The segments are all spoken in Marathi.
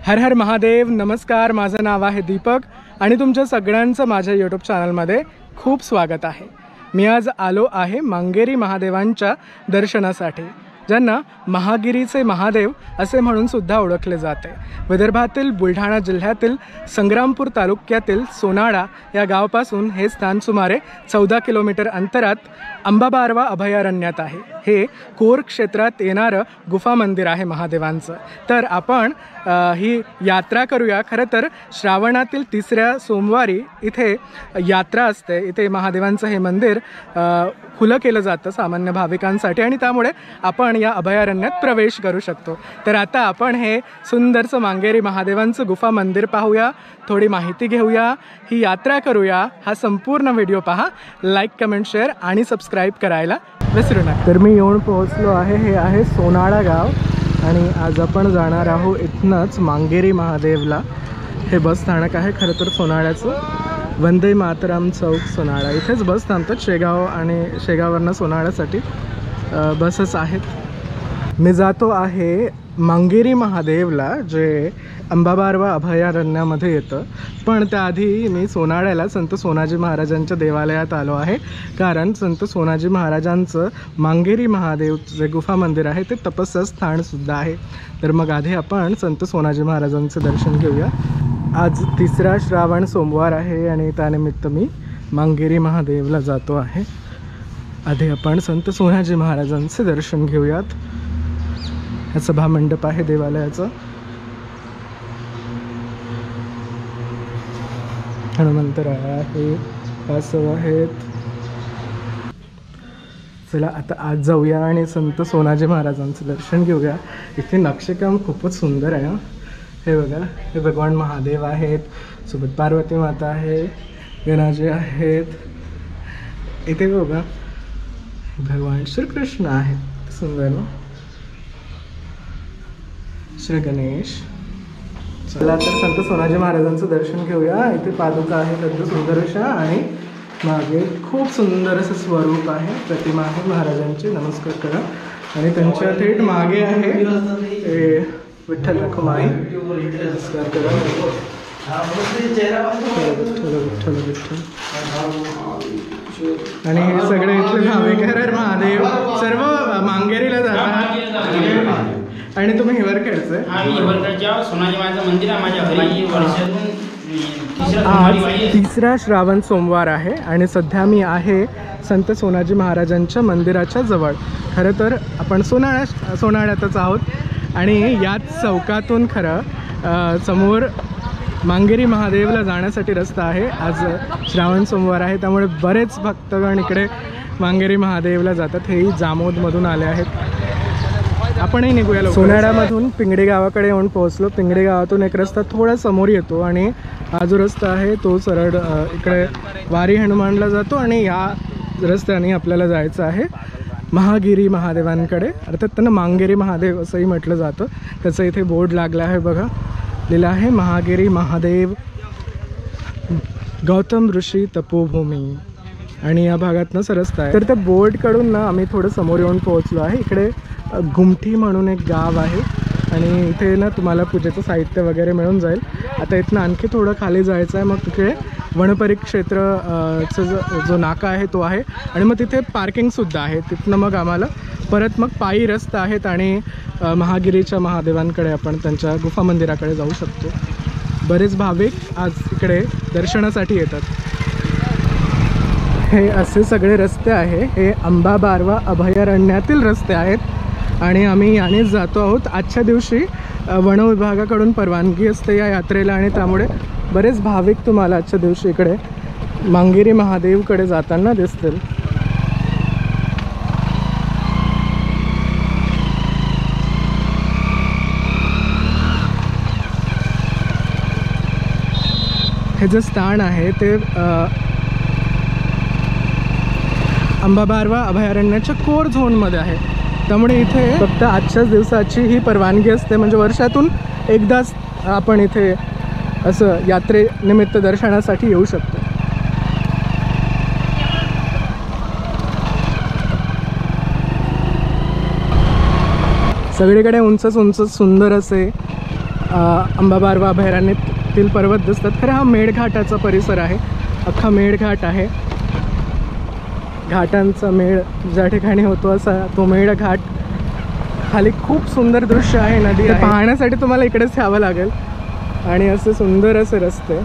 हर हर महादेव. नमस्कार, माझं नाव आहे दीपक आणि तुमच्या सगळ्यांचं माझ्या यूट्यूब चॅनलमध्ये खूप स्वागत आहे. मी आज आलो आहे मांगेरी महादेवांच्या दर्शनासाठी, ज्यांना महागिरीचे महादेव असे म्हणून सुद्धा ओळखले जाते. विदर्भातील बुलढाणा जिल्ह्यातील संग्रामपूर तालुक्यातील सोनाळा या गावापासून हे स्थान सुमारे 14 किलोमीटर अंतरात अंबाबारवा अभयारण्यात आहे. हे कोर क्षेत्रात येणारं गुफा मंदिर आहे महादेवांचं. तर आपण ही यात्रा करूया. खरं तर श्रावणातील 3ऱ्या सोमवारी इथे यात्रा असते. इथे महादेवांचं हे मंदिर खुलं केलं जातं सामान्य भाविकांसाठी आणि त्यामुळे आपण या अभयारण्यात प्रवेश करू शकतो. तर आता आपण हे सुंदरचं मांगेरी महादेवांचं गुफा मंदिर पाहूया, थोडी माहिती घेऊया, ही यात्रा करूया. हा संपूर्ण व्हिडिओ पहा, लाईक, कमेंट, शेअर आणि सबस्क्राईब करायला विसरू नका. तर मी येऊन पोहोचलो आहे. हे आहे सोनाळा गाव आणि आज आपण जाणार आहोत इथनंच मांगेरी महादेवला. हे बस स्थानक आहे खरं तर सोनाळ्याचं. वंदे मातरम चौक सोनाळा, इथेच बस थांबतात. शेगाव आणि शेगाववरनं सोनाळ्यासाठी बसेस आहेत. मी जातो आहे मांगेरी महादेवला, जे अंबाबारवा अभयारण्यामध्ये येतं. पण त्याआधी मी सोनाळ्याला संत सोनाजी महाराजांच्या देवालयात आलो आहे, कारण संत सोनाजी महाराजांचं मांगेरी महादेव जे गुफा मंदिर आहे ते तपस्स्थानसुद्धा आहे. तर मग आधी आपण संत सोनाजी महाराजांचं दर्शन घेऊया. आज 3रा श्रावण सोमवार आहे आणि त्यानिमित्त मी मांगेरी महादेवला जातो आहे. आधी आपण संत सोनाजी महाराजांचे दर्शन घेऊयात. हा सभामंडप आहे देवालयाचा. हनुमंतर आहे, वासव आहेत. चला आता आज जाऊया आणि संत सोनाजी महाराजांचं दर्शन घेऊया. इथे नक्षीकाम खूपच सुंदर आहे. हे बघा, हे भगवान महादेव आहेत, सोबत पार्वती माता आहे, गणाजी आहेत. इथे बघा भगवान श्रीकृष्ण आहेत, सुंदर ना, श्री गणेश. चला तर संत सोनाजी महाराजांचं दर्शन घेऊया. इथे पादुका आहेत अगदी सुंदर अशा आणि मागे खूप सुंदर असं स्वरूप आहे, प्रतिमा आहे महाराजांची. नमस्कार करा. आणि त्यांच्या थेट मागे आहे विठ्ठल रखुमाई. नमस्कार करा. विठ्ठल विठ्ठल. आणि हे सगळे इथले भाविक हर महादेव सर्व मांगेरीला जातात. आणि तुम्ही हिवरखेडचे? आज 3रा श्रावण सोमवार आहे आणि सध्या मी आहे संत सोनाजी महाराजांच्या मंदिराच्या जवळ. खरं तर आपण सोनाळ्यातच आहोत आणि याच चौकातून खरं समोर मांगेरी महादेवला जाण्यासाठी रस्ता आहे. आज श्रावण सोमवार आहे त्यामुळे बरेच भक्तगण इकडे मांगेरी महादेवला जातात. हेही जामोदमधून आले आहेत. आपणही निघूया. सोनाळ्यामधून पिंगडी गावाकडे येऊन पोहोचलो. पिंगडी गावातून एक रस्ता थोडा समोर येतो आणि हा जो रस्ता आहे तो सरळ इकडे वारी हनुमानला जातो आणि या रस्त्याने आपल्याला जायचं आहे महागिरी महादेवांकडे. अर्थात त्यांना मांगेरी महादेव असंही म्हटलं जातं. त्याचं इथे बोर्ड लागला आहे बघा, लिहिलं आहे महागिरी महादेव गौतम ऋषी तपोभूमी. आणि या भागातनं रस्ता आहे. तर त्या बोर्डकडून ना आम्ही थोडं समोर येऊन पोहोचलो आहे. इकडे गुमठी म्हणून एक गाव आहे आणि इथे ना तुम्हाला पूजेचं साहित्य वगैरे मिळून जाईल. आता इथनं आणखी थोडं खाली जायचं आहे. मग तिथे वनपरिक्षेत्रचं जो नाका आहे तो आहे आणि मग तिथे पार्किंगसुद्धा आहे. तिथनं मग आम्हाला परत मग पायी रस्ता आहेत आणि महागिरीच्या महादेवांकडे आपण त्यांच्या गुफा मंदिराकडे जाऊ शकतो. बरेच भाविक आज इकडे दर्शनासाठी येतात. हे असे सगळे रस्ते आहे, हे अंबाबारवा अभयारण्यातील रस्ते आहेत आणि आम्ही यानेच जातो आहोत. आजच्या दिवशी वन विभागाकडून परवानगी असते या यात्रेला आणि त्यामुळे बरेच भाविक तुम्हाला आजच्या दिवशी इकडे मांगेरी महादेवकडे जाताना दिसतील. हे जे स्थान आहे ते अंबाबारवा अभयारण्याच्या कोर झोनमध्ये आहे. त्यामुळे इथे फक्त आजच्याच दिवसाची ही परवानगी असते. म्हणजे वर्षातून एकदाच आपण इथे असं यात्रेनिमित्त दर्शनासाठी येऊ शकतो. सगळीकडे उंच उंच सुंदर असे अंबाबारवा अभयारण्यातील पर्वत दिसतात. खरं हा मेळघाटाचा परिसर आहे, अख्खा मेळघाट आहे. घाटांचा मेळ ज्या ठिकाणी होतो असा तो मेळघाट. खाली खूप सुंदर दृश्य आहे, नदी आहे. पाहण्यासाठी तुम्हाला इकडेच यावं लागेल. आणि असे सुंदर असे रस्ते.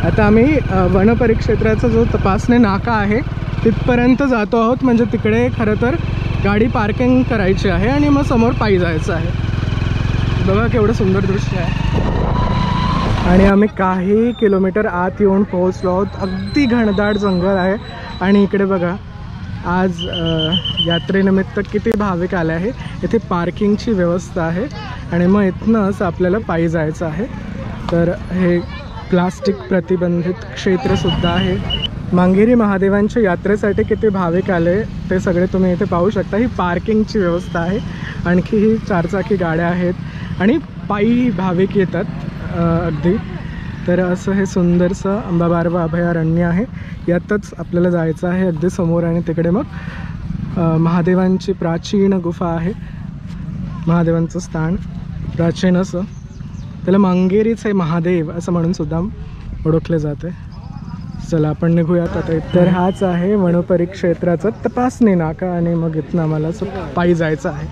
आता आम्ही वनपरिक्षेत्राचा जो तपासणी नाका आहे तिथपर्यंत जातो आहोत. म्हणजे तिकडे खरं तर गाडी पार्किंग करायची आहे आणि मग समोर पायी जायचं आहे. बघा केवढं सुंदर दृश्य आहे. आणि आम्ही काही किलोमीटर आत येऊन पोहोचलो आहोत. अगदी घनदाट जंगल आहे. आणि इकडे बघा आज यात्रेनिमित्त किती भाविक आले आहे. इथे पार्किंगची व्यवस्था आहे आणि मग इथनं असं आपल्याला पायी जायचं आहे. तर हे प्लास्टिक प्रतिबंधित क्षेत्रसुद्धा आहे. मांगेरी महादेवांच्या यात्रेसाठी किती भाविक आले ते सगळे तुम्ही इथे पाहू शकता. ही पार्किंगची व्यवस्था आहे. आणखी ही चारचाकी गाड्या आहेत आणि पायी भाविक येतात अगदी. तर असं हे सुंदरसं अंबाबारवा अभयारण्य आहे. यातच आपल्याला जायचं आहे अगदी समोर. आणि तिकडे मग महादेवांची प्राचीन गुफा आहे. महादेवांचं स्थान प्राचीन असं, त्याला मांगेरीचे महादेव असं म्हणून सुद्धा ओळखले जाते. चला आपण निघूयात आता. तर हाच आहे वनपरिक्षेत्राचा तपासणी नाका आणि मग इथनं आम्हाला पायी जायचं आहे.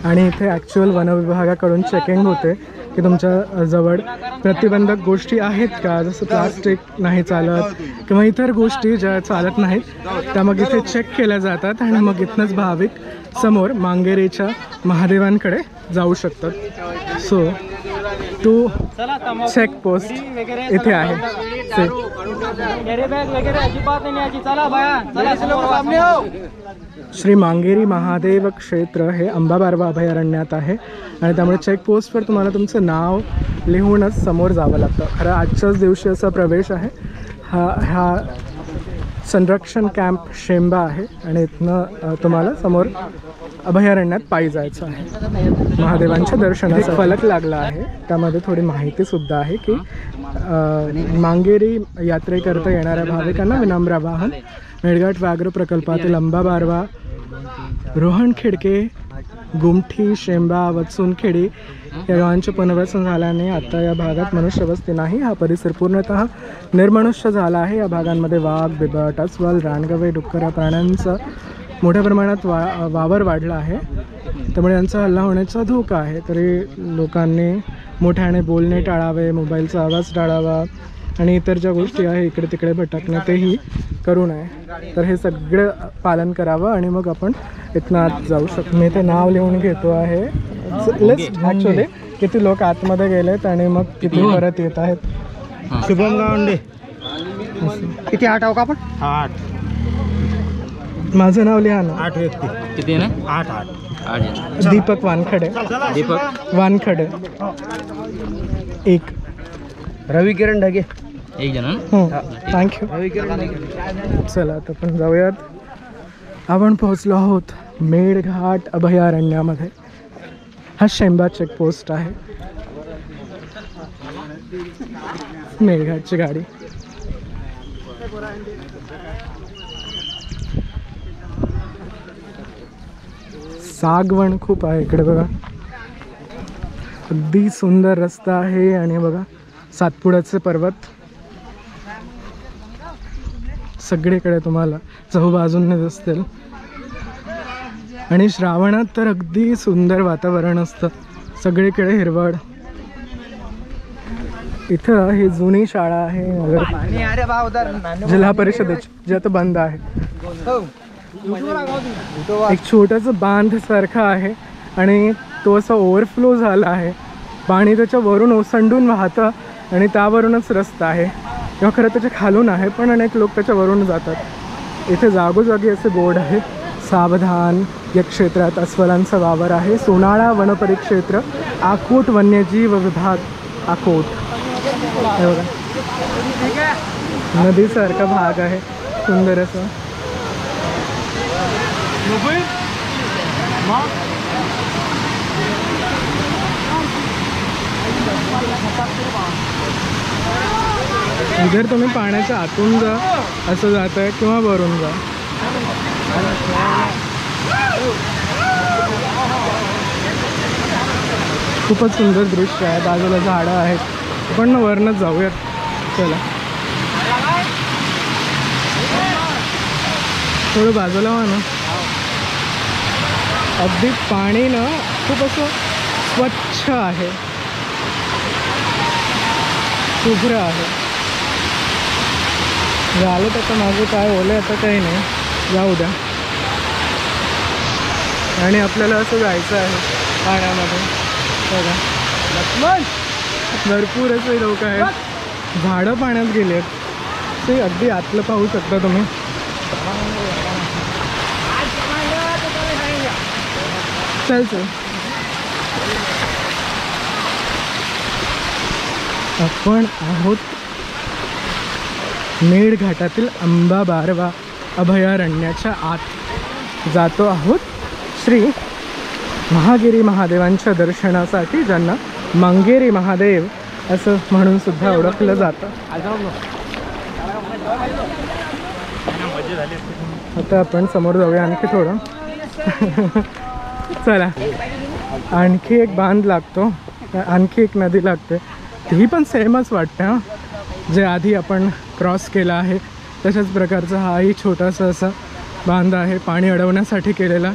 आणि इथे ॲक्च्युअल वनविभागाकडून चेकिंग होते की तुमच्या जवळ प्रतिबंधक गोष्टी आहेत का, जसं प्लास्टिक नाही चालत किंवा इतर गोष्टी ज्या चालत नाहीत त्या मग इथे चेक केल्या जातात. आणि मग इथनंच भाविक समोर मांगेरीच्या महादेवांकडे जाऊ शकतात. सो टू चेक पोस्ट इथे आहे. श्री मांगेरी महादेव क्षेत्र हे अंबाबारवा अभयारण्यात आहे आणि त्यामुळे चेकपोस्टवर तुम्हाला तुमचं नाव लिहूनच समोर जावं लागतं. खरं आजच्याच दिवशी असा प्रवेश आहे. हा संरक्षण कॅम्प शेंबा आहे आणि इथनं तुम्हाला समोर अभयारण्यात पायी जायचं आहे. महादेवांच्या दर्शनाचा फलक लागला आहे. त्यामध्ये थोडी माहितीसुद्धा आहे की मांगेरी यात्रेकरता येणाऱ्या भाविकांना विनम्र आवाहन. मेळघाट व्याघ्र प्रकल्पातील अंबाबारवा, रोहणखेडके, गुमठी, शेंबा, वत्सुनखेडी या गावांचे पुनर्वसन झाल्याने आता या भागात मनुष्यवस्ती नाही. हा परिसर पूर्णतः निर्मनुष्य झाला आहे. या भागांमध्ये वाघ, बिबट, अस्वल, रानगवे, डुक्कर या प्राण्यांचा मोठ्या प्रमाणात वावर वाढला आहे. त्यामुळे यांचा हल्ला होण्याचा धोका आहे. तरी लोकांनी मोठ्याने बोलणे टाळावे, मोबाईलचा आवाज टाळावा आणि इतर ज्या गोष्टी आहे इकडे तिकडे भटकणं तेही करू नये. तर हे सगळं पालन करावं आणि मग आपण इथनं आत जाऊ शकतो. मी ते नाव लिहून घेतो आहे. लिस्ट ॲक्च्युअली किती लोक आतमध्ये गेलेत आणि मग किती परत येत आहेत. शुभम गावंडे किती 8 आहो का आपण? 8. माझं नाव लिहा ना. 8 व्यक्ती किती आहे ना? 8. दीपक वानखडे. दीपक वानखडे 1. रवी किरण ढगे 1 जण. थँक्यू. रवी किरण ढगे. चला आता आपण जाऊयात. आपण पोहोचलो आहोत मेळघाट अभयारण्यामध्ये. हा शेंबा चेकपोस्ट आहे. मेळघाटची गाडी. सागवण खूप आहे इकडे बघा. अगदी सुंदर रस्ता आहे आणि बघा सातपुड्याचे पर्वत सगळीकडे तुम्हाला चहूबाजूंनी दिसतील. आणि श्रावणात तर अगदी सुंदर वातावरण असतं, सगळीकडे हिरवळ. इथं ही जुनी शाळा आहे जिल्हा परिषदेची, जी आता बंद आहे. एक छोटंसं बांध सारखं आहे आणि तो असा ओव्हरफ्लो झाला आहे. पाणी त्याच्यावरून ओसंडून वाहतं आणि त्यावरूनच रस्ता आहे किंवा खरं त्याच्या खालून आहे, पण अनेक लोक त्याच्यावरून जातात. इथे जागोजागी असे बोर्ड आहे, सावधान. या क्षेत्रात अस्वलांचा वावर आहे. सोनाळा वनपरिक्षेत्र, आकोट वन्यजीव विभाग, आकोट. हे बघा नदीसारखा भाग आहे सुंदर असं. इधर तुम्ही पाण्याच्या आतून जा असं जात आहे किंवा वरून जा. खूपच सुंदर दृश्य आहे. बाजूला झाडं आहेत. पण वरनच जाऊयात. चला थोडं बाजूला व्हा ना. अगदी पाणी ना खूप असं स्वच्छ आहे, शुभ्र आहे. झालं त्याचं माझं काय ओलं आता काही नाही, जाऊ द्या. आणि आपल्याला असं जायचं आहे पाण्यामध्ये. बघा भरपूर असे लोक आहेत. झाडं पाण्यात गेली आहेत. ते अगदी आतलं पाहू शकता तुम्ही. चल आपण आहोत मेळघाटातील अंबाबारवा अभयारण्याच्या आत. जातो आहोत श्री महागिरी महादेवांच्या दर्शनासाठी, ज्यांना मंगेरी महादेव असं म्हणून सुद्धा ओळखलं जातं. आता आपण समोर जाऊया आणखी थोडं. चला आणखी एक बांध लागतो, आणखी एक नदी लागते. ती पण सेमच वाटतं हां, जे आधी आपण क्रॉस केला आहे तशाच प्रकारचा हाही छोटासा असा बांध आहे, पाणी अडवण्यासाठी केलेला.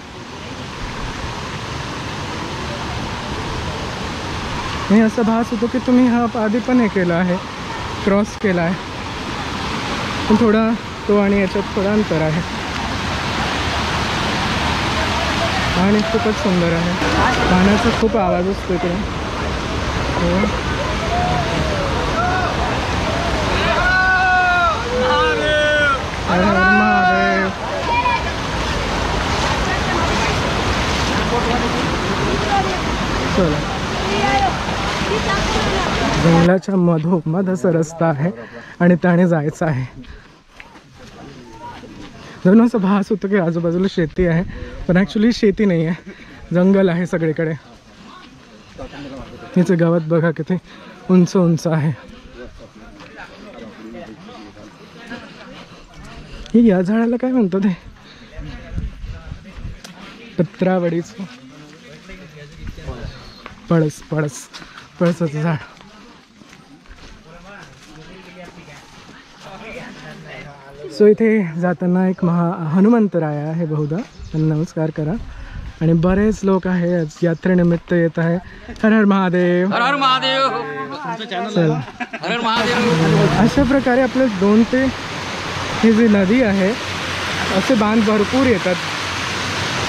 मी असं भास होतो की तुम्ही हा आधी पण हे केला आहे, क्रॉस केला आहे, पण थोडा तो आणि याच्यात थोडा अंतर आहे. आणि खूपच सुंदर आहे. पाण्याचा खूप आवाज असतो इकडे. हर हर महादेव. चला जंगलाच्या मधोमध असा रस्ता आहे आणि त्याने जायचं आहे. जणू असं भास होतं की आजूबाजूला शेती आहे, पण ॲक्च्युली शेती नाही आहे, जंगल आहे सगळीकडे. हिचं गावात बघा किती उंच उंच आहे. ही या झाडाला काय म्हणतो ते? पत्रावडीचं पळसाचं झाड. सो इथे जाताना एक हनुमंतराय आहे, बहुधा त्यांना नमस्कार करा. आणि बरेच लोक आहे यात्रेनिमित्त येत आहे. हर हर महादेव. हर हर महादेव. चला हर हर महादेव. अशा प्रकारे आपले 2 ते ही जी नदी आहे असे बांध भरपूर येतात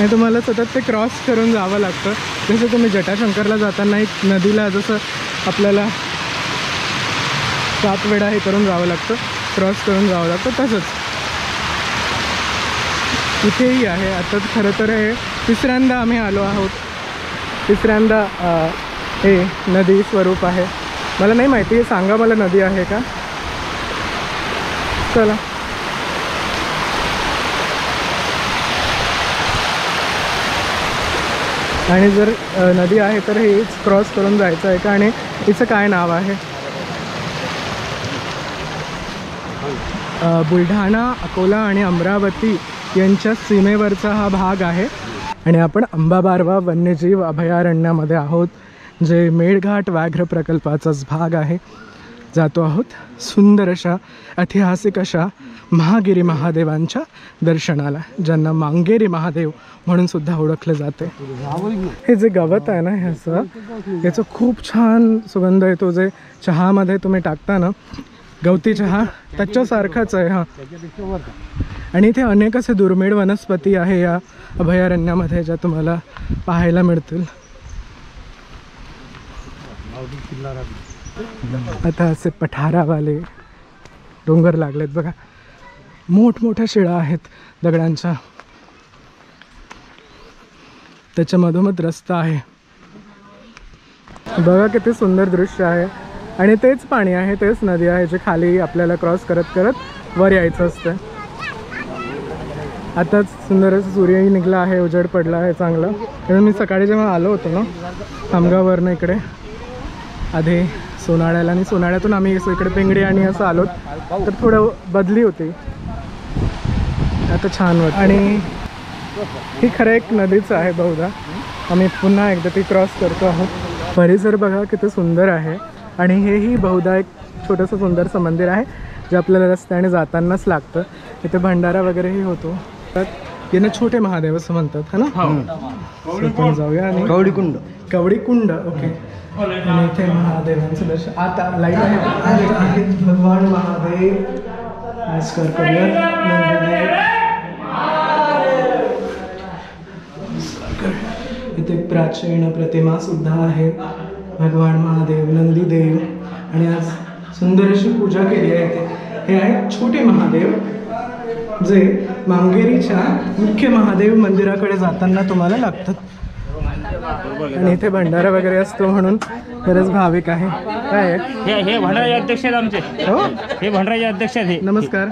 आणि तुम्हाला सतत ते क्रॉस करून जावं लागतं. जसं तुम्ही जटाशंकरला जाताना एक नदीला जसं आपल्याला 7 वेळा हे करून जावं लागतं, क्रॉस करून जावं लागतं, तसंच इथेही आहे. आता खरं तर हे 3ऱ्यांदा आम्ही आलो आहोत. 3ऱ्यांदा हे नदी स्वरूप आहे. मला नाही माहिती, हे सांगा मला नदी आहे का. चला आणि जर नदी आहे तर हेच क्रॉस करून जायचं आहे का, आणि हिचं काय नाव आहे? बुलढाणा, अकोला आणि अमरावती यांच्या सीमेवरचा हा भाग आहे. आणि आपण अंबाबारवा वन्यजीव अभयारण्यामध्ये आहोत, जे मेळघाट व्याघ्र प्रकल्पाचाच भाग आहे. जातो आहोत सुंदर अशा ऐतिहासिक अशा महागिरी महादेवांच्या दर्शनाला, ज्यांना मांगेरी महादेव म्हणून सुद्धा ओळखलं जाते. हे जे गवत आहे ना ह्याचं, याचं खूप छान सुगंध येतो. जे चहामध्ये तुम्ही टाकता ना, गवती चहा, त्याच्यासारखाच आहे हा. आणि इथे अनेक असे दुर्मिळ वनस्पती आहे या अभयारण्यामध्ये, ज्या तुम्हाला पाहायला मिळतील. आता असे पठारावाले डोंगर लागलेत बघा, मोठमोठ्या शिळा आहेत दगडांच्या, त्याच्या मधोमध रस्ता आहे. बघा किती सुंदर दृश्य आहे. आणि तेच पाणी आहे, तेच नदी आहे, जे खाली आपल्याला क्रॉस करत करत वर यायचं असतं. आताच सुंदर असं सूर्यही निघाला आहे, उजेड पडला आहे चांगला. कारण मी सकाळी जेव्हा आलो होतो ना खामगाववरनं इकडे, आधी सोनाळ्याला, आणि सोनाळ्यातून आम्ही असं इकडे पिंगडी आणि असं आलो तर थोडं बदली होती. आता छान वाटतं. आणि ही खरं एक नदीच आहे बहुधा. आम्ही पुन्हा एकदा ती क्रॉस करतो आहोत. परिसर बघा किती सुंदर आहे. आणि हेही बहुधा एक छोटंसं सुंदरसं मंदिर आहे जे आपल्याला रस्त्याने जातानाच लागतं. इथे भंडारा वगैरेही होतो. तर यांना छोटे महादेव असं म्हणतात है ना. आपण जाऊया. आणि कवडीकुंड ओके. आणि इथे महादेवांचं दर्शन. आता लाईट आहे. आता आहेत भगवान महादेव. नमस्कार करूया. इथे प्राचीन प्रतिमा सुद्धा आहे. भगवान महादेव, नंदीदेव. आणि आज सुंदर अशी पूजा केली आहे इथे. हे आहेत छोटे महादेव जे मांगेरीच्या मुख्य महादेव मंदिराकडे जाताना तुम्हाला लागतात. आणि इथे भंडारा वगैरे असतो म्हणून बरेच भाविक आहे. काय आहे? हे भंडाराचे अध्यक्ष आहेत आमचे. हो, हे भंडाराचे अध्यक्ष आहेत. नमस्कार.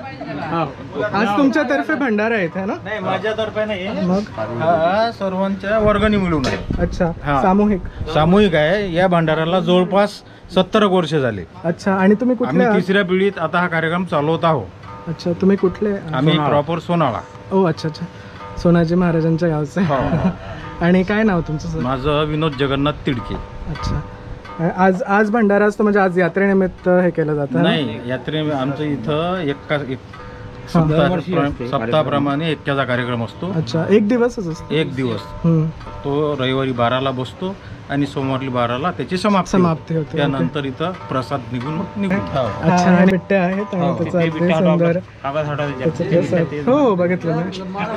आज तुमच्यातर्फे भंडारा आहे ना? नाही, माझ्यातर्फे नाही. मग हा सर्वांच्या वर्गणी मिळून आहे. अच्छा, हा. सामूहिक आहे. या भंडाराला जवळपास 70 वर्ष झाले. अच्छा. आणि तुम्ही आम्ही कुठले? तिसऱ्या पिढीत आता हा कार्यक्रम चालवत आहोत. अच्छा, तुम्ही कुठले? आम्ही प्रॉपर सोनाळा. ओ अच्छा अच्छा, सोनाजी महाराजांच्या गावचे. आणि काय नाव तुमचं सर? माझं विनोद जगन्नाथ तिडके. अच्छा. आज भंडारा असतो म्हणजे आज यात्रेनिमित्त हे केलं जातं? नाही, यात्रे आमचं इथं सप्ताहाप्रमाणे एक्क्याचा कार्यक्रम असतो. अच्छा, एक दिवसच असतो? एक दिवस. तो रविवारी 12ला बसतो आणि सोमवारी 12ला त्याची समाप्ती होते. त्यानंतर इथं प्रसाद निघून. अच्छा. आणि बिट्टे आहेत आणि त्याचं अगदी सुंदर हो हो बघितलं मी,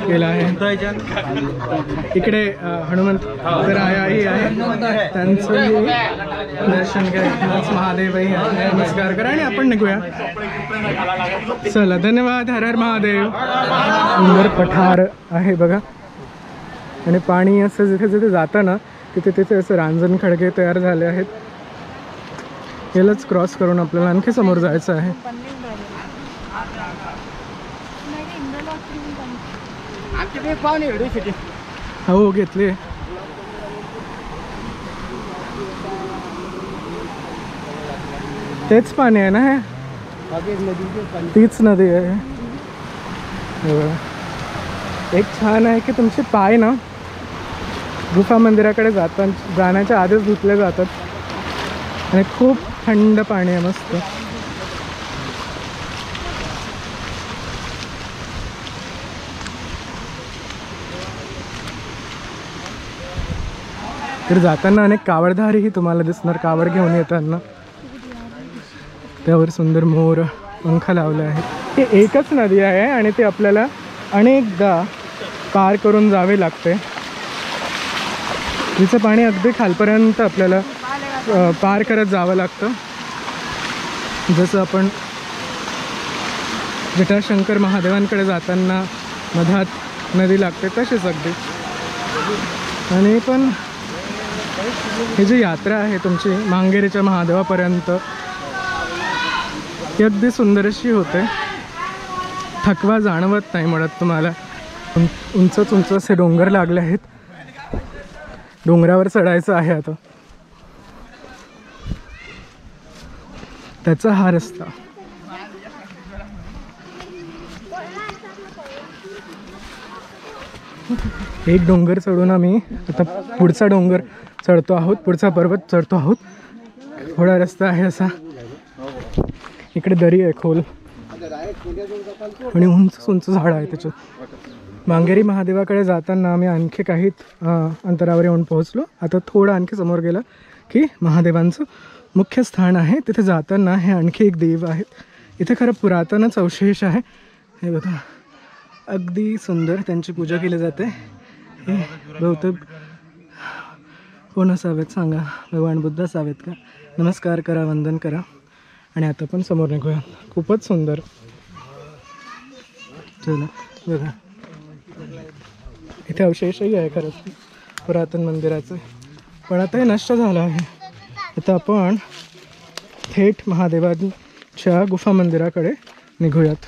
केलं आहे. इकडे हनुमंत तर आयाही आहे, त्यांचंही दर्शन घ्या. महादेवही आहे. नमस्कार करा आणि आपण निघूया. चला, धन्यवाद. हर हर महादेव. सुंदर पठार आहे बघा. आणि पाणी असं जिथे जिथे जातं ना तिथे तिथे असं रांजण खडके तयार झाले आहेत. यालाच क्रॉस करून आपल्याला आणखी समोर जायचं आहे. हो घेतली. तेच पाणी आहे ना हे? तीच नदी आहे. एक छान आहे की तुमचे पाय ना गुफा मंदिराकडे जाण्याच्या आधीच धुतले जातात. आणि खूप थंड पाणी आहे, मस्त. तर जाताना अनेक कावडधारीही तुम्हाला दिसणार, कावड घेऊन येताना. त्यावर सुंदर मोर पंख लावले आहेत. ही एकच नदी आहे आणि ती आपल्याला अनेकदा पार करून जावे लागते. तिचं पाणी अगदी खालपर्यंत आपल्याला पार करत जावं लागतं. जसं आपण जटाशंकर महादेवांकडे जाताना मधात नदी लागते तशीच अगदी. आणि पण ही जी यात्रा आहे तुमची मांगेरीच्या महादेवापर्यंत ही अगदी सुंदर अशी होते. थकवा जाणवत नाही म्हणत तुम्हाला. उंच उंच असे डोंगर लागले आहेत. डोंगरावर चढायचं आहे आता. त्याचा हा रस्ता. एक डोंगर चढून आम्ही आता पुढचा डोंगर चढतो आहोत, पुढचा पर्वत चढतो आहोत. थोडा रस्ता आहे असा. इकडे दरी आहे खोल आणि उंच उंच झाड आहे त्याच्यात. मांगेरी महादेवाकडे जाताना आम्ही आणखी काही अंतरावर येऊन पोहोचलो. आता थोडं आणखी समोर गेलं की महादेवांचं मुख्य स्थान आहे. तिथे जाताना हे आणखी एक देव आहेत. इथे खरं पुरातनच अवशेष आहे. हे बघा, अगदी सुंदर त्यांची पूजा केली जाते. हे बहुतेक कोण असावेत सांगा? भगवान बुद्ध असावेत का? नमस्कार करा, वंदन करा. आणि आता पण समोर निघूया. खूपच सुंदर. चला बघा, इथे अवशेषही आहे खरंच पुरातन मंदिराचे, पण आता हे नष्ट झालं आहे. आता आपण थेट महादेवांच्या गुफा मंदिराकडे निघूयात.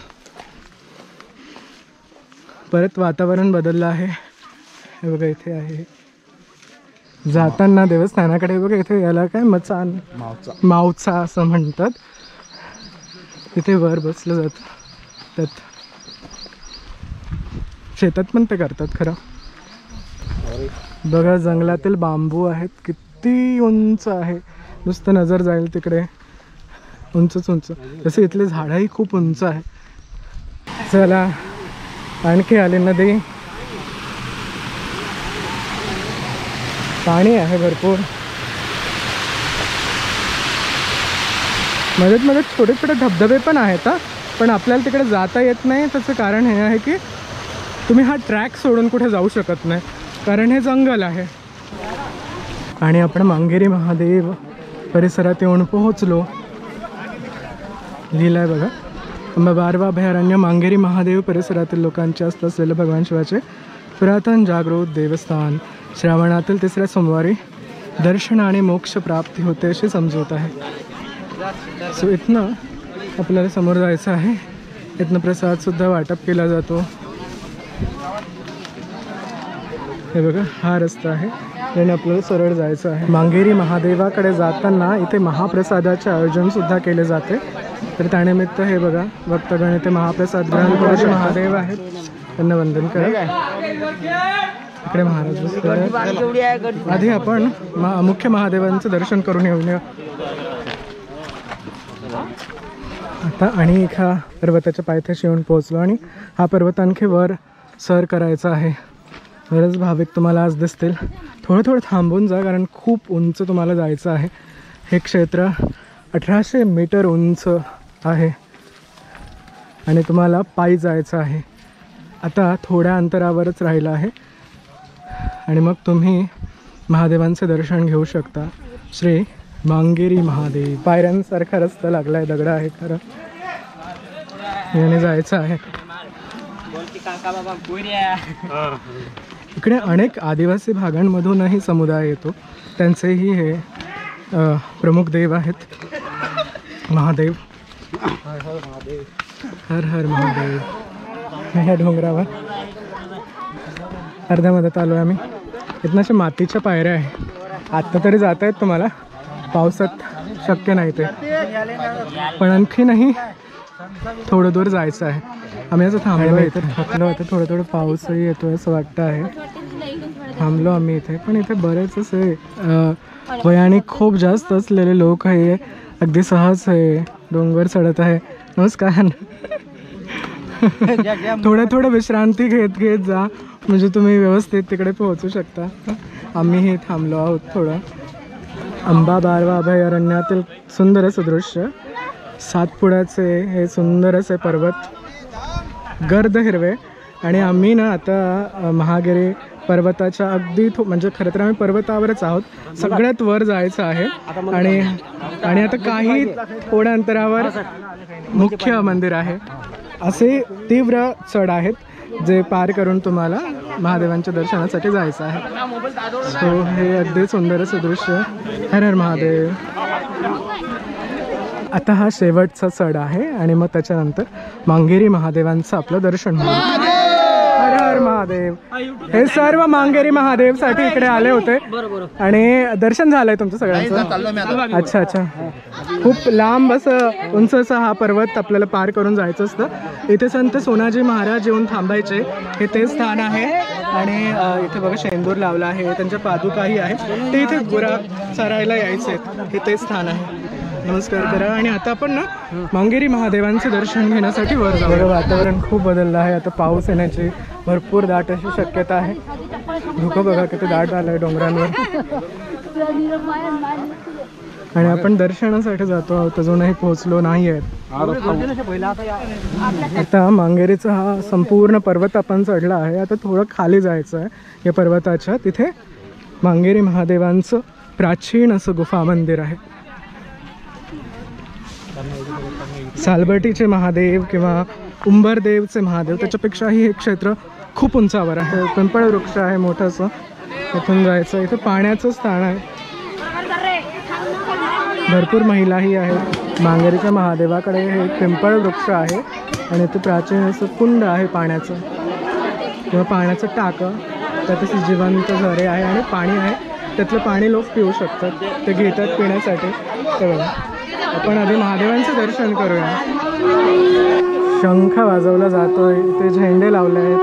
परत वातावरण बदललं आहे. हे बघा, इथे आहे जाताना देवस्थानाकडे बघा इथे याला काय मचान मावचा असं म्हणतात. इथे वर बसलं जातं. त्यात शेतात पण ते करतात खरं. बघा जंगलातील बांबू आहेत, किती उंच आहे, नुसतं नजर जाईल तिकडे उंचच उंच. तसे इथले झाडंही खूप उंच आहे. चला आणखी आली नदी, पाणी आहे भरपूर. मध्येच मध्ये छोटे छोटे धबधबे पण आहेत हा, पण आपल्याला तिकडे जाता येत नाही. त्याचं कारण हे आहे की तुम्ही हा ट्रॅक सोडून कुठे जाऊ शकत नाही, कारण हे जंगल आहे. आणि आपण मांगेरी महादेव परिसरात येऊन पोहोचलो. लिहिलं आहे बघा, अंबाबारवा अभयारण्य मांगेरी महादेव परिसरातील लोकांचे असत असलेलं भगवान शिवाचे पुरातन जागृत देवस्थान. श्रावणातील 3ऱ्या सोमवारी दर्शन आणि मोक्ष प्राप्ती होते अशी समजूत आहे. सो इथनं आपल्याला समोर जायचं आहे. इथनं प्रसादसुद्धा वाटप केला जातो. हे बघा हा रस्ता आहे, त्याने आपल्याला सरळ जायचं आहे. मांगेरी महादेवाकडे जाताना इथे महाप्रसादाचे आयोजनसुद्धा केले जाते. तर त्यानिमित्त हे बघा भक्तगण इथे महाप्रसाद ग्रहण करून महादेव आहेत त्यांना वंदन करा. इकडे महाराज बसले आहेत. आधी आपण मुख्य महादेवांचं दर्शन करून येऊया. आता आणि एका पर्वताच्या पायथ्याशी येऊन पोहोचलो आणि हा पर्वत आणखी वर सर करायचा आहे. बरेच भाविक तुम्हाला आज दिसतील. थोडं थोडं थांबून जा, कारण खूप उंच तुम्हाला जायचं आहे. हे क्षेत्र 1800 मीटर उंच आहे आणि तुम्हाला पायी जायचं आहे. आता थोड्या अंतरावरच राहिलं आहे आणि मग तुम्ही महादेवांचे दर्शन घेऊ शकता. श्री मांगेरी महादेव. पायऱ्यांसारखा रस्ता लागला आहे, दगड आहे खरं, याने जायचं आहे. इकडे अनेक आदिवासी भागांमधूनही समुदाय येतो. त्यांचेही हे प्रमुख देव आहेत महादेव. हर हर महादेव. ह्या डोंगरावर अर्ध्या मधात आलो आहे आम्ही. इथनं अशा मातीच्या पायऱ्या आहे. आत्ता तरी जात आहेत तुम्हाला, पावसात शक्य नाही ते, पण आणखीनही थोडं दूर जायचं आहे. आम्ही असं थांबलो इथे, थकलो होतं. थोडं थोडं पाऊसही येतो असं वाटतं आहे. थांबलो आम्ही इथे, पण इथे बरेच असे वयाने खूप जास्त असलेले लोक आहे. अगदी सहज आहे, डोंगर चढत आहे. नमस्कार. थोडं थोडं विश्रांती घेत घेत जा, म्हणजे तुम्ही व्यवस्थित तिकडे पोहोचू शकता. आम्हीही थांबलो आहोत थोडं. अंबाबारवा अभयारण्यातील सुंदर असं दृश्य. सातपुड्याचे हे सुंदर असे पर्वत, गर्द हिरवे. आणि आम्ही ना आता महागिरी पर्वताच्या अगदी म्हणजे खरं तर आम्ही पर्वतावरच आहोत. सगळ्यात वर जायचं आहे. आणि आता काही थोड्या अंतरावर मुख्य मंदिर आहे. असे तीव्र चढ आहेत जे पार करून तुम्हाला महादेवांच्या दर्शनासाठी जायचं आहे. सो हे अगदी सुंदर असं दृश्य. हर हर महादेव. आता हा शेवटचा चढ आहे आणि मग त्याच्यानंतर मांगेरी महादेवांचं आपलं दर्शन होईल. हर हर महादेव. हे सर्व मांगेरी महादेव साठी इकडे आले होते आणि दर्शन झालंय तुमचं सगळ्यांचं. अच्छा अच्छा. खूप लांब असं उंच असा हा पर्वत आपल्याला पार करून जायचं असतं. इथे संत सोनाजी महाराज येऊन थांबायचे. हे ते स्थान आहे आणि इथे बघा शेंदूर लावला आहे, त्यांच्या पादुकाही आहेत. ते इथे गुरा चरायला यायचे. हे ते स्थान आहे. नमस्कार करा. आणि आता आपण ना मांगेरी महादेवांचे दर्शन घेण्यासाठी वर जाऊ. वातावरण खूप बदललं आहे. आता पाऊस येण्याची भरपूर दाट अशी शक्यता आहे. धुकं बघा किती दाट आलं आहे डोंगरांवर. आणि आपण दर्शनासाठी जातो आहोत, अजूनही पोहोचलो नाही आहेत. आता मांगेरीचा हा संपूर्ण पर्वत आपण चढला आहे. आता थोडं खाली जायचं आहे. या पर्वताच्या तिथे मांगेरी महादेवांचं प्राचीन असं गुफा मंदिर आहे. सालबटीचे महादेव किंवा उंबरदेवचे महादेव, त्याच्यापेक्षाही हे क्षेत्र खूप उंचावर आहे. पिंपळ वृक्ष आहे मोठंसं. इथून जायचं. इथं पाण्याचं स्थान आहे. भरपूर महिलाही आहेत. मांगेरीच्या महादेवाकडे हे एक पिंपळ वृक्ष आहे आणि ते प्राचीन असं कुंड आहे पाण्याचं किंवा पाण्याचं टाकं. त्यात असे जिवंत झरे आहे आणि पाणी आहे. त्यातलं पाणी लोक पिऊ शकतात, ते घेतात पिण्यासाठी. ते बघा, आपण आधी महादेवांचं दर्शन करूया. शंख वाजवला जातोय, इथे झेंडे लावले आहेत.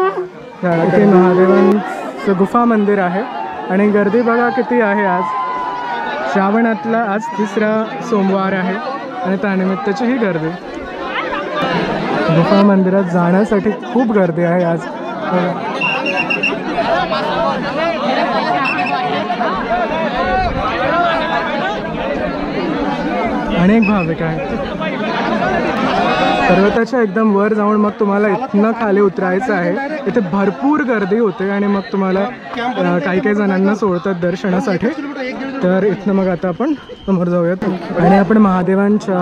इथे महादेवांचं गुफा मंदिर आहे आणि गर्दी बघा किती आहे. आज श्रावणातला आज 3रा सोमवार आहे आणि त्यानिमित्ताची ही गर्दी. गुफा मंदिरात जाण्यासाठी खूप गर्दी आहे आज. अनेक भाविक आहेत. पर्वताच्या एकदम वर जाऊन मग तुम्हाला इथनं खाली उतरायचं आहे. इथे भरपूर गर्दी होते आणि मग तुम्हाला काही काही जणांना सोडतात दर्शनासाठी. तर इथनं मग आता आपण समोर जाऊयात आणि आपण महादेवांच्या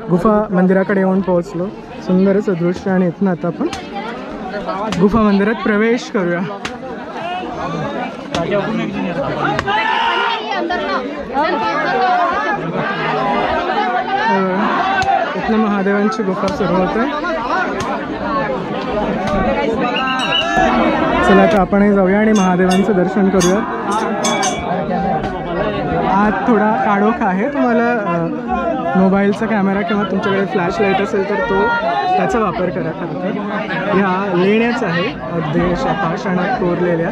गुफा मंदिराकडे येऊन पोहोचलो. सुंदरच दृश्य आणि इथनं आता आपण गुफा मंदिरात प्रवेश करूया. इथनं महादेवांची गुफा सुरू होते. चला आता आपणही जाऊया आणि महादेवांचं दर्शन करूया. आत थोडा काळोख आहे. तुम्हाला मोबाईलचा कॅमेरा किंवा तुमच्याकडे फ्लॅश लाईट असेल तर त्याचा वापर करा. खरं तर ह्या लेण्याच आहे अगदी पाषाणात कोरलेल्या.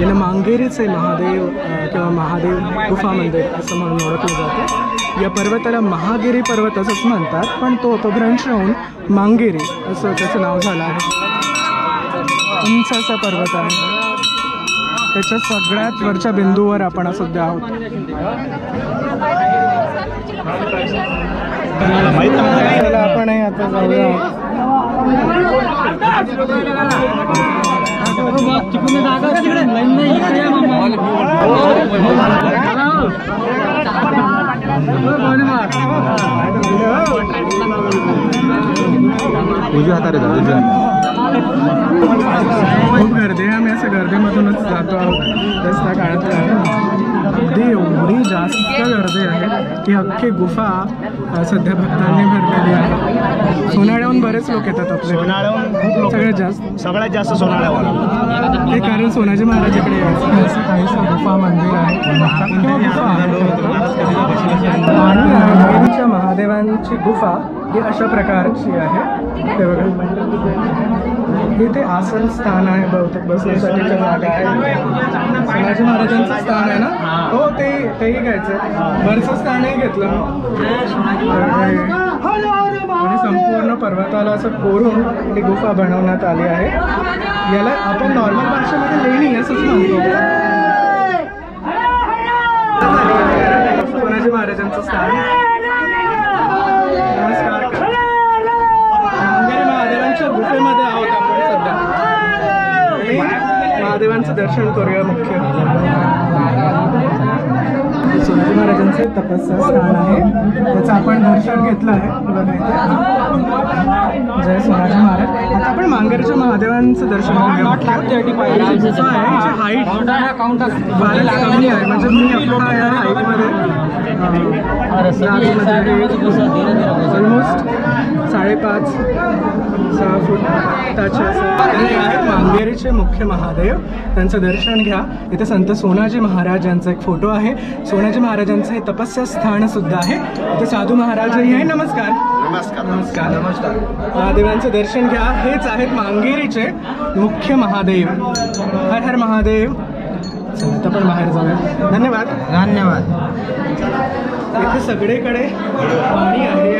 याला मांगेरीचे महादेव किंवा महादेव गुफा मंदिर असं म्हणून ओळखलं जातं. या पर्वताला महागिरी पर्वत असंच म्हणतात, पण तो अपभ्रंश होऊन मांगेरी असं त्याचं नाव झालं आहे. उंच असा पर्वत आहे. त्याच्या सगळ्यात वरच्या बिंदूवर आपण सध्या आहोत. आपणही आता जाऊया. खूप गर्दी आहे. आम्ही असं गर्दीमधूनच जातो आहोत. रस्ता काढत आहे. अगदी एवढी जास्त गर्दी आहे की अख्खी गुफा सध्या भक्तांनी भरलेली आहे. सोनाळ्याहून बरेच लोक येतात आपल्याकडे. सगळ्यात जास्त सोनाळ्यावर. हे कारण सोनाजी महाराजाकडे यायचं असं काहीसं गुफा मंदिर आहे. आणि महादेवांची गुफा ही अशा प्रकारची आहे. ते बघा, इथे आसन स्थान आहे. बहुतेक बसण्यासाठीच्या जागा आहे. सोनाजी महाराजांचं स्थान आहे ना. हो, तेही घ्यायचं. वरचं स्थानही घेतलं. आणि संपूर्ण पर्वताला असं कोरून ही गुफा बनवण्यात आली आहे. याला आपण नॉर्मल भाषेमध्ये लेणी असंच म्हणतो. सोनाजी महाराजांचं स्थान. नमस्कार. महादेवांच्या गुफेमध्ये आहोत आपण सध्या. महादेवांचं दर्शन करूया. मुख्य सोनाजी महाराजांचे तपस्या स्थान आहे. त्याचं आपण दर्शन घेतलं आहे. जय सोनाजी महाराज. आता आपण मांगेरच्या महादेवांचं दर्शन करूया. हाईट फारच कमी आहे. म्हणजे मी आपल्या या हाईटमध्ये ऑलमोस्ट 5.5-6 फूट त्याचे आहेत. मांगेरीचे मुख्य महादेव, त्यांचं दर्शन घ्या. इथे संत सोनाजी महाराज यांचा एक फोटो आहे. सोनाजी महाराजांचं हे तपस्या स्थान सुद्धा आहे. इथे साधू महाराजही आहे. नमस्कार. नमस्कार. नमस्कार. नमस्कार. महादेवांचं दर्शन घ्या. हेच आहेत मांगेरीचे मुख्य महादेव. हर हर महादेव. चला पण बाहेर जाऊया. धन्यवाद. धन्यवाद. इथे सगळीकडे पाणी आहे.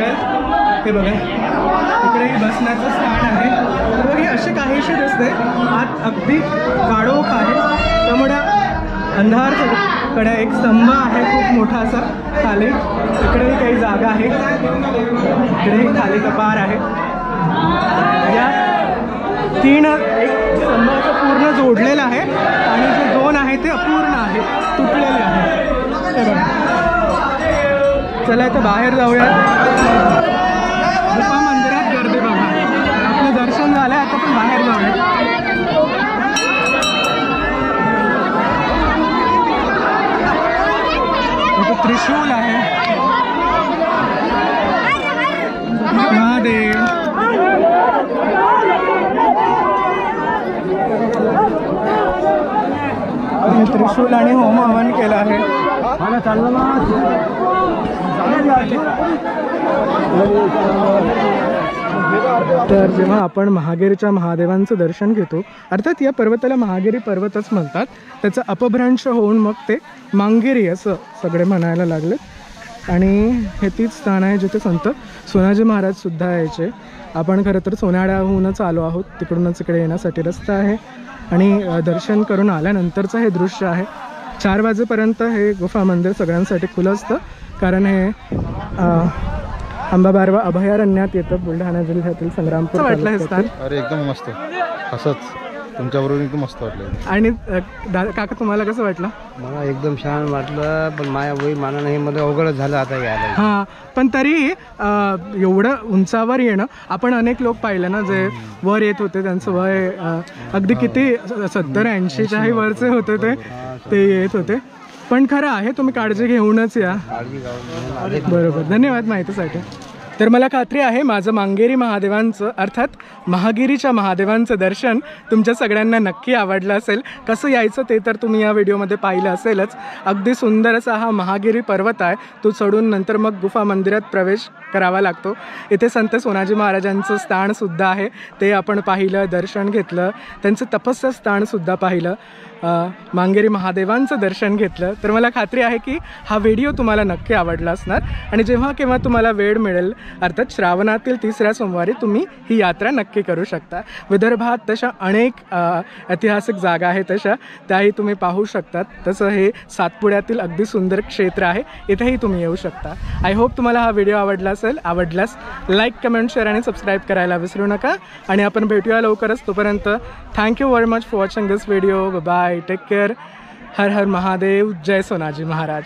हे बघा, इकडे बसण्याचं स्थान आहे. तर हे असे काहीशी दिसते. आत अगदी काळोख आहे. त्यामुळे अंधार कडे एक स्तंभ आहे खूप मोठा असा खाली. इकडेही काही जागा आहे. इकडेही खाली कपार आहे. या 3 एक स्तंभ असं पूर्ण जोडलेला आहे आणि जे 2 आहे ते अपूर्ण आहे, तुटलेले आहे. चला इथं बाहेर जाऊया. गुफा मंदिरात गर्दी बघा. आपलं दर्शन झालं, आता पण बाहेर जाऊया. इथं त्रिशूल आहे. महादेव. त्रिशूल आणि होम हवन केलं आहे. तर जेव्हा आपण महागिरीच्या महादेवांचं दर्शन घेतो, अर्थात या पर्वताला महागिरी पर्वतच म्हणतात, त्याचं अपभ्रंश होऊन मग ते मांगेरी असं सगळे म्हणायला लागले. आणि हे तीच स्थान आहे जिथे संत सोनाजी महाराज सुद्धा यायचे. आपण खरं तर सोनाड्याहूनच आलो आहोत, तिकडूनच इकडे येण्यासाठी रस्ता आहे. आणि दर्शन करून आल्यानंतरचं हे दृश्य आहे. 4 वाजेपर्यंत हे गुफा मंदिर सगळ्यांसाठी खुलं असतं, कारण हे अंबाबारवा अभयारण्यात येतं, बुलढाणा जिल्ह्यातील संग्रामपूर. वाटलं हे स्थान? अरे एकदम मस्त, असंच तुमच्याबरोबर एकदम मस्त वाटलं. आणि काका तुम्हाला कसं वाटलं? मला एकदम छान वाटलं, पण माझ्या वय मानानं हे मध्ये अवघडच झालं आता यायला. हां, पण तरी एवढं उंचावर येणं, आपण अनेक लोक पाहिलं ना जे वर येत होते, त्यांचं वय अगदी किती 70-80च्याही वरचे होते, ते येत होते. पण खरं आहे, तुम्ही काळजी घेऊनच या. बरोबर, धन्यवाद माहितीसाठी. तर मला खात्री आहे माझं मांगेरी महादेवांचं अर्थात महागिरीच्या महादेवांचं दर्शन तुमच्या सगळ्यांना नक्की आवडलं असेल. कसं यायचं ते तर तुम्ही या व्हिडिओमध्ये पाहिलं असेलच. अगदी सुंदर असा हा महागिरी पर्वत आहे. तो चढून नंतर मग गुफा मंदिरात प्रवेश करावा लागतो. इथे संत सोनाजी महाराजांचं स्थानसुद्धा आहे, ते आपण पाहिलं, दर्शन घेतलं. त्यांचं तपस्या स्थानसुद्धा पाहिलं, मांगेरी महादेवांचं दर्शन घेतलं. तर मला खात्री आहे की हा व्हिडिओ तुम्हाला नक्की आवडला असणार. आणि जेव्हा केव्हा तुम्हाला वेळ मिळेल, अर्थात श्रावणातील 3ऱ्या सोमवारी तुम्ही ही यात्रा नक्की करू शकता. विदर्भात तशा अनेक ऐतिहासिक जागा आहेत, तशा त्याही तुम्ही पाहू शकतात. तसं हे सातपुड्यातील अगदी सुंदर क्षेत्र आहे, इथेही तुम्ही येऊ शकता. आय होप तुम्हाला हा व्हिडिओ आवडला असेल. आवडल्यास लाईक, कमेंट, शेअर आणि सबस्क्राईब करायला विसरू नका. आणि आपण भेटूया लवकरच. तोपर्यंत thank you very much for watching this video. Bye, take care. हर हर महादेव. जय सोनाजी महाराज.